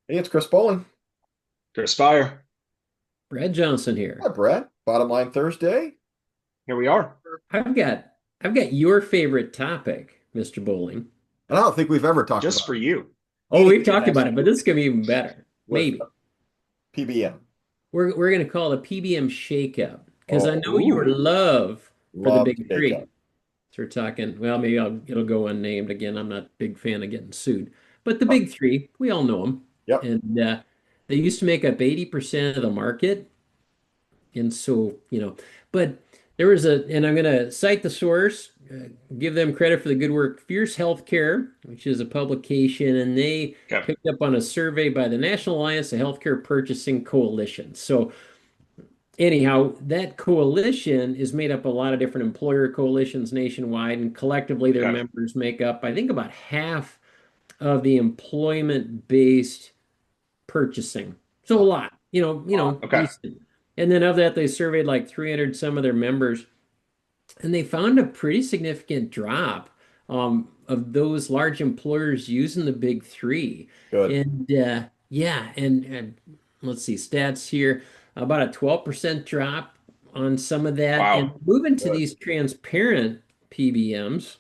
Hey, it's Chris Bowling. Chris Fire. Brad Johnson here. Hi, Brett. Bottom line Thursday. Here we are. I've got I've got your favorite topic, Mr. Bowling. And I don't think we've ever talked Just about for you. Oh, we've anything talked has about to it, but do this is gonna be even better. with Maybe. PBM. We're gonna call it a PBM shakeup because I Oh, know your Ooh. love for the love big three. shakeup. So we're talking, well, maybe it'll go unnamed again. I'm not a big fan of getting sued. But the Huh. big three, we all know them. Yep. And they used to make up 80% of the market. And so, but there was and I'm going to cite the source, give them credit for the good work. Fierce Healthcare, which is a publication, and they Okay. picked up on a survey by the National Alliance of Healthcare Purchasing Coalition. So, anyhow, that coalition is made up of a lot of different employer coalitions nationwide, and collectively their Okay. members make up, I think, about half of the employment-based purchasing. So a Oh, lot, Okay. decent. And then of that, they surveyed like 300 some of their members, and they found a pretty significant drop of those large employers using the big three. good. And yeah, and let's see, stats here, about a 12% drop on some of that. And Wow. moving to Good. these transparent PBMs,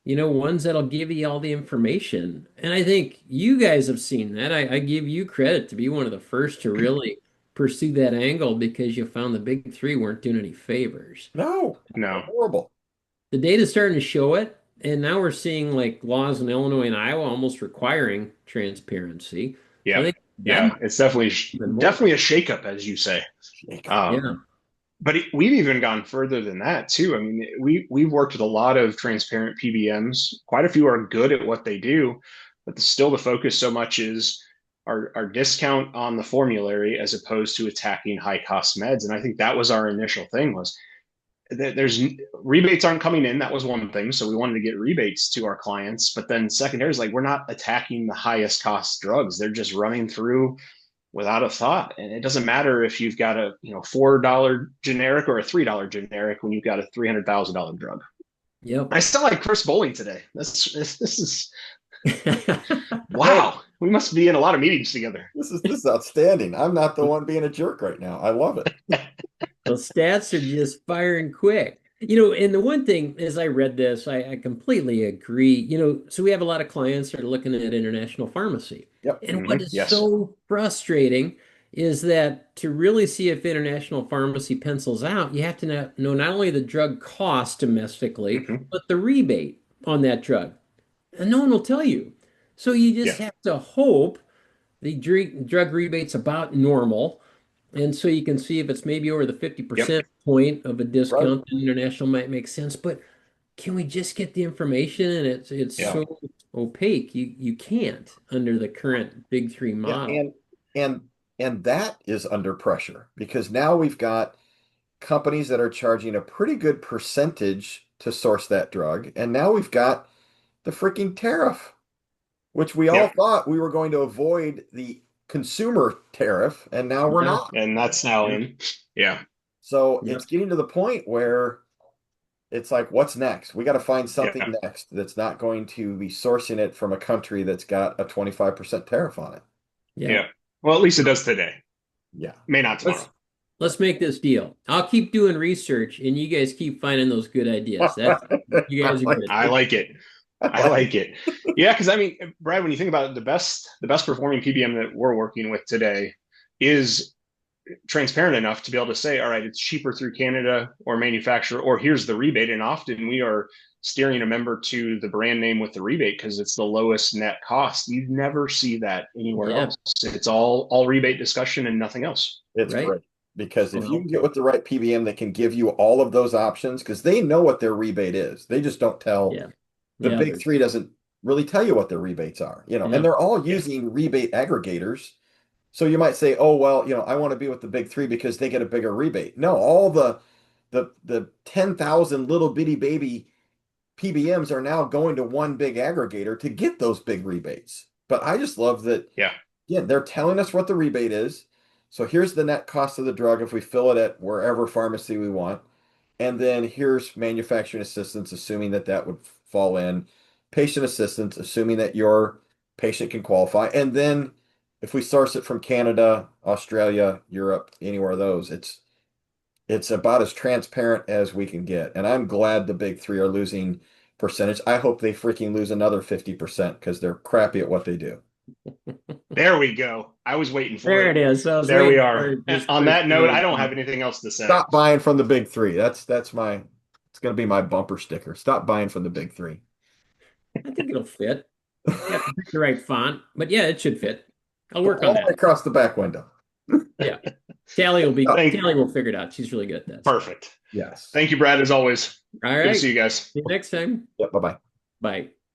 ones that'll give you all the information. And I think you guys have seen that. I give you credit to be one of the first to really pursue that angle because you found the big three weren't doing any favors. No, they're No. horrible. The data's starting to show it, and now we're seeing like laws in Illinois and Iowa almost requiring transparency. So I Yeah. think that Yeah. might It's definitely be even more. definitely a shakeup, as you say. Shakeup. Yeah. Um, but we've even gone further than that too. I mean, we've worked with a lot of transparent PBMs. Quite a few are good at what they do, but still the focus so much is our discount on the formulary as opposed to attacking high cost meds. And I think that was our initial thing was there's rebates aren't coming in. That was one thing. So we wanted to get rebates to our clients. But then secondary is like we're not attacking the highest cost drugs. They're just running through without a thought. And it doesn't matter if you've got a $4 generic or a $3 generic when you've got a $300,000 drug. Yep. I still like Chris Bowling today. This is Hey, wow. We must be in a lot of meetings together. this is outstanding. I'm not the one being a jerk right now. I love it. Those stats are just firing quick. And the one thing, as I read this, I completely agree. So we have a lot of clients that are looking at international pharmacy. Yep. And what is Yes. so frustrating is that to really see if international pharmacy pencils out, you have to know not only the drug cost domestically, Hmm. but the rebate on that drug. And no one will tell you. So you just Yeah. have to hope the drug rebate's about normal. And so you can see if it's maybe over the Yep. 50% point of a Right. discount, then international might make sense. But can we just get the information? And it's Yeah. so opaque. You can't under the current big three Yeah. model. And that is under pressure because now we've got companies that are charging a pretty good percentage to source that drug. And now we've got the freaking tariff, which we all Yep. thought we were going to avoid the consumer tariff, and now we're Yeah. not. And that's now Yeah. in. Yeah. So Yeah. it's getting to the point where it's like, what's next? We got to find something Yeah. next that's not going to be sourcing it from a country that's got a 25% tariff on it. Yeah. Yeah. Well, at least it does today. Yeah. May not tomorrow. Let's make this deal. I'll keep doing research and you guys keep finding those good ideas. That's you I guys are like good. I it. like it. I I like like it. Yeah, because I mean, Brad, when you think about it, the best performing PBM that we're working with today is transparent enough to be able to say, all right, it's cheaper through Canada or manufacturer, or here's the rebate. And often we are steering a member to the brand name with the rebate because it's the lowest net cost. You never see that anywhere Yeah. else. It's all rebate discussion and nothing else. It's Right. great because if you Well, can get with the right PBM that can give you all of those options, because they know what their rebate is. They just don't tell yeah. the Yeah. big three doesn't really tell you what their rebates are, and Yeah. they're all Yeah. using rebate aggregators. So you might say, oh, well, I want to be with the big three because they get a bigger rebate. No, all the 10,000 little bitty baby PBMs are now going to one big aggregator to get those big rebates. But I just love that, Yeah. yeah, they're telling us what the rebate is. So here's the net cost of the drug if we fill it at wherever pharmacy we want. And then here's manufacturing assistance, assuming that that would fall in, patient assistance, assuming that your patient can qualify. And then if we source it from Canada, Australia, Europe, anywhere of those, it's about as transparent as we can get. And I'm glad the big three are losing percentage. I hope they freaking lose another 50% because they're crappy at what they do. There we go. I was waiting for There it. it is. So I was There we waiting are. for just On for that note, I somebody. don't have anything else to say. Stop buying from the big three. That's my it's gonna be my bumper sticker. Stop buying from the big three. I think it'll fit. You have to pick the right font, but yeah, it should fit. I'll work All on the way that. across the back window. Yeah. Tally will be Thank Tally will figure it out. She's really good at that stuff. Perfect. Yes. Thank you, Brad, as always. All Good to right. see you guys. See you next time. Yep. Bye-bye. Bye.